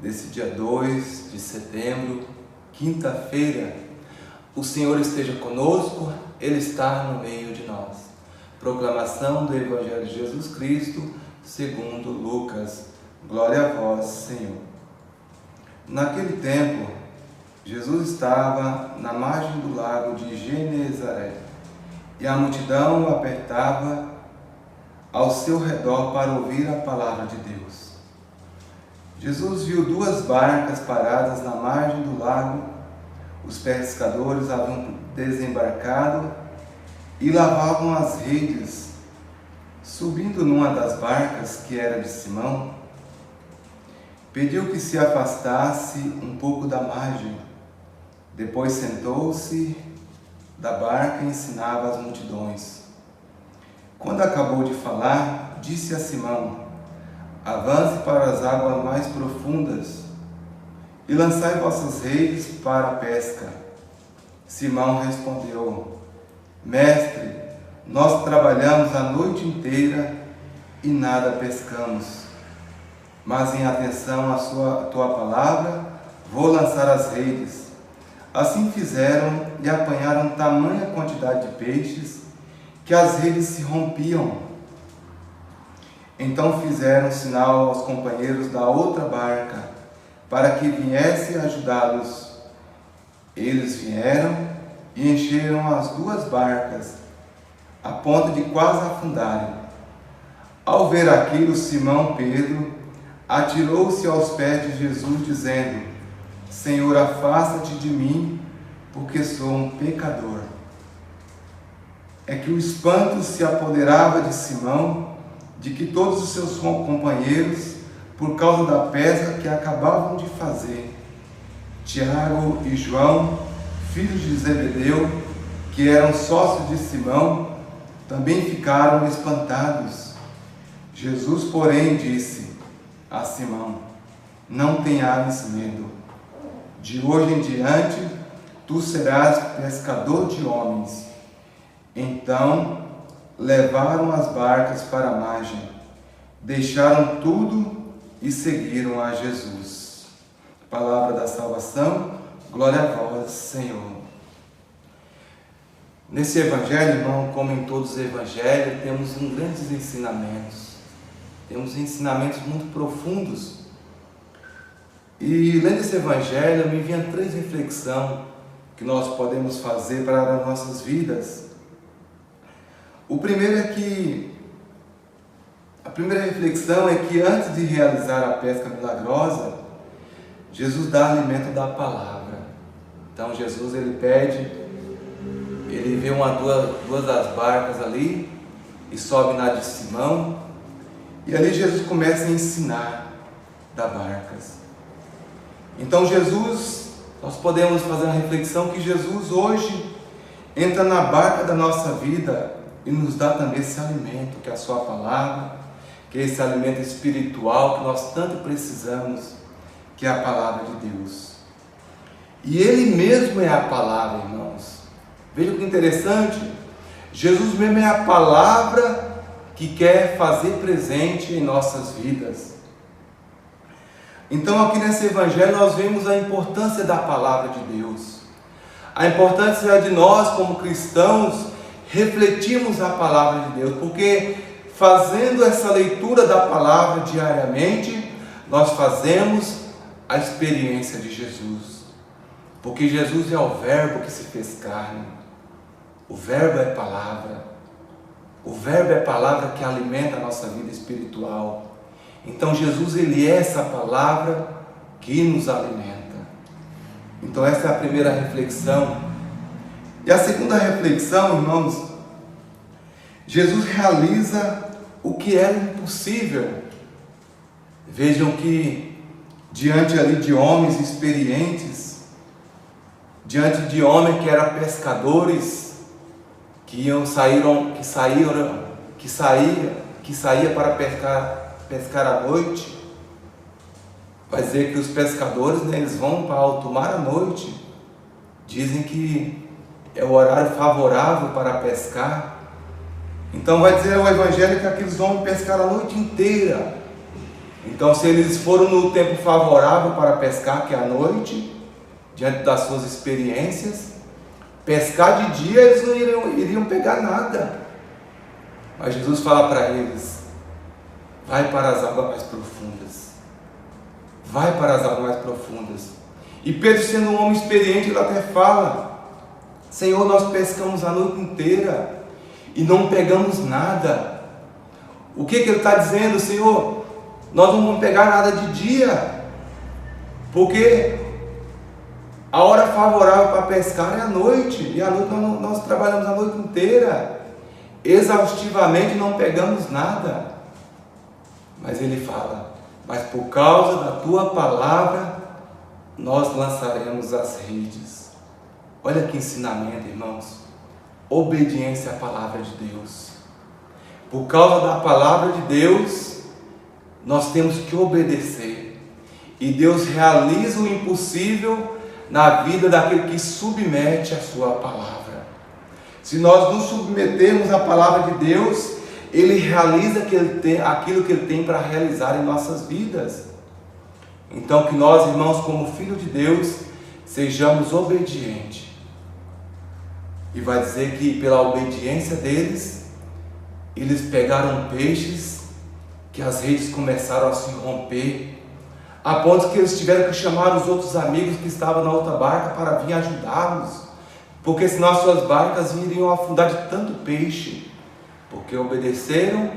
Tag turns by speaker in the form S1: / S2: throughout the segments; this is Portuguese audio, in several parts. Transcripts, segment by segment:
S1: desse dia 2 de setembro, quinta-feira. O Senhor esteja conosco, Ele está no meio de nós. Proclamação do Evangelho de Jesus Cristo, segundo Lucas. Glória a vós, Senhor. Naquele tempo, Jesus estava na margem do lago de Genezaré, e a multidão o apertava ao seu redor para ouvir a palavra de Deus. Jesus viu duas barcas paradas na margem do lago. Os pescadores haviam desembarcado e lavavam as redes. Subindo numa das barcas, que era de Simão, pediu que se afastasse um pouco da margem. Depois sentou-se da barca e ensinava as multidões. Quando acabou de falar, disse a Simão: avance para as águas mais profundas e lançai vossas redes para a pesca. Simão respondeu: Mestre, nós trabalhamos a noite inteira e nada pescamos, mas em atenção à tua palavra, vou lançar as redes. Assim fizeram e apanharam tamanha quantidade de peixes que as redes se rompiam. Então fizeram sinal aos companheiros da outra barca para que viessem ajudá-los. Eles vieram e encheram as duas barcas, a ponto de quase afundarem. Ao ver aquilo, Simão Pedro atirou-se aos pés de Jesus, dizendo: Senhor, afasta-te de mim, porque sou um pecador. É que o espanto se apoderava de Simão, de que todos os seus companheiros, por causa da pesca que acabavam de fazer. Tiago e João, filhos de Zebedeu, que eram sócios de Simão, também ficaram espantados. Jesus, porém, disse a Simão: não tenhas medo. De hoje em diante, tu serás pescador de homens. Então, levaram as barcas para a margem, deixaram tudo e seguiram a Jesus. Palavra da salvação, glória a vós, Senhor. Nesse Evangelho, irmão, como em todos os Evangelhos, temos grandes ensinamentos. Temos ensinamentos muito profundos. E lendo esse Evangelho, me vinha três reflexões que nós podemos fazer para as nossas vidas. O primeiro é que, a primeira reflexão é que antes de realizar a pesca milagrosa, Jesus dá alimento da palavra. Então Jesus, ele pede, ele vê duas das barcas ali e sobe na de Simão, e ali Jesus começa a ensinar das barcas. Então Jesus, nós podemos fazer uma reflexão que Jesus hoje entra na barca da nossa vida e nos dá também esse alimento, que é a sua palavra, que é esse alimento espiritual que nós tanto precisamos, que é a palavra de Deus. E Ele mesmo é a palavra, irmãos. Veja que interessante, Jesus mesmo é a palavra que quer fazer presente em nossas vidas. Então aqui nesse Evangelho nós vemos a importância da palavra de Deus. A importância de nós como cristãos refletirmos a palavra de Deus, porque fazendo essa leitura da palavra diariamente, nós fazemos a experiência de Jesus. Porque Jesus é o Verbo que se fez carne. O Verbo é palavra. O Verbo é palavra que alimenta a nossa vida espiritual. Então Jesus, ele é essa palavra que nos alimenta. Então essa é a primeira reflexão. E a segunda reflexão, irmãos, Jesus realiza o que era impossível. Vejam que diante ali de homens experientes, diante de homens que eram pescadores, que saía para pescar à noite. Vai dizer que os pescadores, eles vão para alto mar à noite. Dizem que é o horário favorável para pescar. Então vai dizer o Evangelho que aqueles homens pescaram a noite inteira. Então, se eles foram no tempo favorável para pescar, que é a noite, diante das suas experiências, pescar de dia eles não iriam pegar nada. Mas Jesus fala para eles: vai para as águas mais profundas. Vai para as águas mais profundas. E Pedro, sendo um homem experiente, ele até fala: Senhor, nós pescamos a noite inteira e não pegamos nada. O que ele está dizendo? Senhor, nós não vamos pegar nada de dia, porque a hora favorável para pescar é a noite, e à noite nós trabalhamos a noite inteira, exaustivamente não pegamos nada. Mas ele fala: mas por causa da tua palavra, nós lançaremos as redes. Olha que ensinamento, irmãos. Obediência à palavra de Deus. Por causa da palavra de Deus, nós temos que obedecer. E Deus realiza o impossível na vida daquele que submete a sua palavra. Se nós nos submetermos à palavra de Deus, Ele realiza aquilo que Ele tem para realizar em nossas vidas. Então, que nós, irmãos, como filhos de Deus, sejamos obedientes. E vai dizer que pela obediência deles, eles pegaram peixes, que as redes começaram a se romper, a ponto que eles tiveram que chamar os outros amigos que estavam na outra barca para vir ajudá-los, porque senão as suas barcas iriam afundar de tanto peixe, porque obedeceram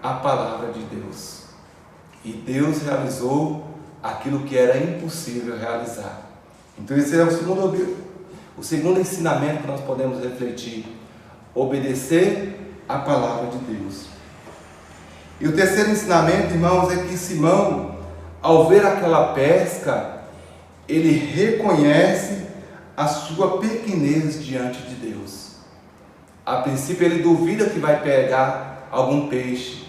S1: a palavra de Deus. E Deus realizou aquilo que era impossível realizar. Então esse é o segundo ensinamento que nós podemos refletir: obedecer a palavra de Deus. E o terceiro ensinamento, irmãos, é que Simão, ao ver aquela pesca, ele reconhece a sua pequenez diante de Deus. A princípio ele duvida que vai pegar algum peixe,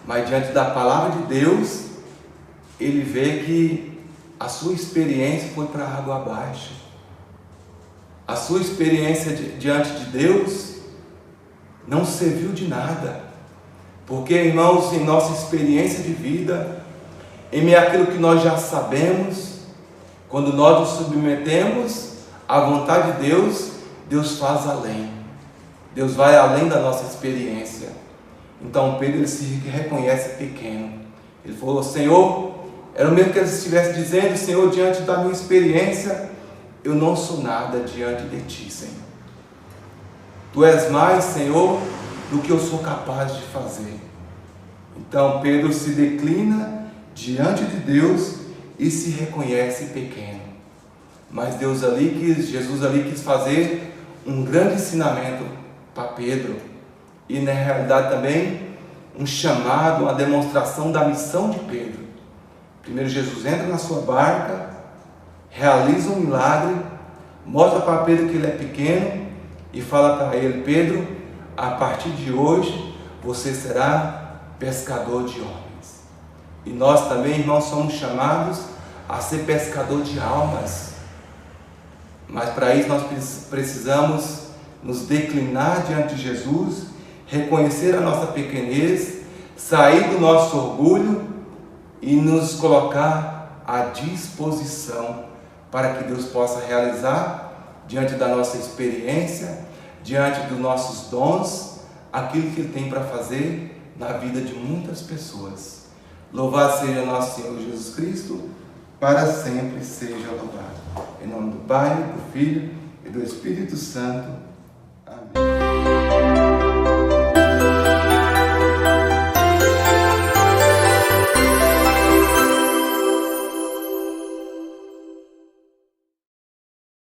S1: mas diante da palavra de Deus, ele vê que a sua experiência foi para a água abaixo. A sua experiência diante de Deus não serviu de nada. Porque, irmãos, em nossa experiência de vida, em meio àquilo que nós já sabemos, quando nós nos submetemos à vontade de Deus, Deus faz além. Deus vai além da nossa experiência. Então Pedro, ele se reconhece pequeno. Ele falou: Senhor, era o mesmo que ele estivesse dizendo: Senhor, diante da minha experiência, eu não sou nada diante de Ti, Senhor. Tu és mais, Senhor, do que eu sou capaz de fazer. Então Pedro se declina diante de Deus e se reconhece pequeno. Mas Jesus ali quis fazer um grande ensinamento para Pedro, e na realidade também um chamado, uma demonstração da missão de Pedro. Primeiro Jesus entra na sua barca, realiza um milagre, mostra para Pedro que ele é pequeno e fala para ele: Pedro, a partir de hoje você será pescador de homens. E nós também, irmãos, somos chamados a ser pescador de almas. Mas para isso nós precisamos nos declinar diante de Jesus, reconhecer a nossa pequenez, sair do nosso orgulho e nos colocar à disposição para que Deus possa realizar, diante da nossa experiência, diante dos nossos dons, aquilo que Ele tem para fazer na vida de muitas pessoas. Louvado seja nosso Senhor Jesus Cristo, para sempre seja louvado. Em nome do Pai, do Filho e do Espírito Santo.